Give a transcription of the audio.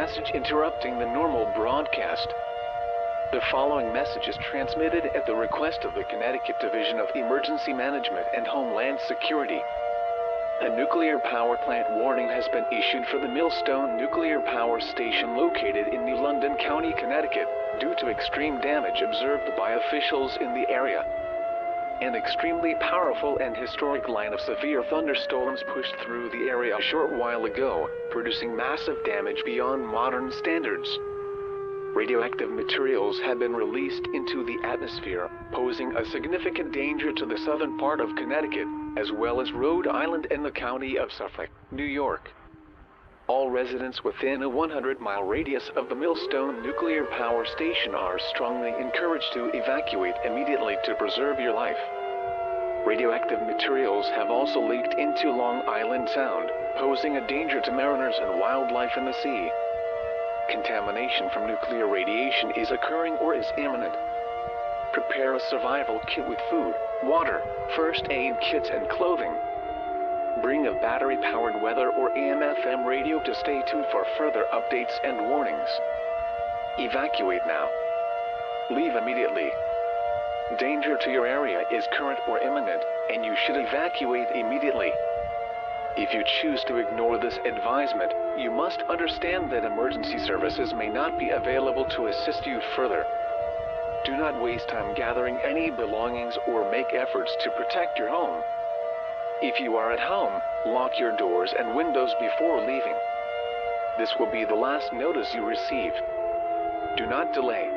message interrupting the normal broadcast. The following message is transmitted at the request of the Connecticut Division of Emergency Management and Homeland Security. A nuclear power plant warning has been issued for the Millstone Nuclear Power Station located in New London County, Connecticut, due to extreme damage observed by officials in the area. An extremely powerful and historic line of severe thunderstorms pushed through the area a short while ago, producing massive damage beyond modern standards. Radioactive materials have been released into the atmosphere, posing a significant danger to the southern part of Connecticut, as well as Rhode Island and the county of Suffolk, New York. All residents within a 100-mile radius of the Millstone Nuclear Power Station are strongly encouraged to evacuate immediately to preserve your life. Radioactive materials have also leaked into Long Island Sound, posing a danger to mariners and wildlife in the sea. Contamination from nuclear radiation is occurring or is imminent. Prepare a survival kit with food, water, first aid kits, and clothing. Bring a battery-powered weather or AM/FM radio to stay tuned for further updates and warnings. Evacuate now. Leave immediately. Danger to your area is current or imminent, and you should evacuate immediately. If you choose to ignore this advisement, you must understand that emergency services may not be available to assist you further. Do not waste time gathering any belongings or make efforts to protect your home. If you are at home, lock your doors and windows before leaving. This will be the last notice you receive. Do not delay.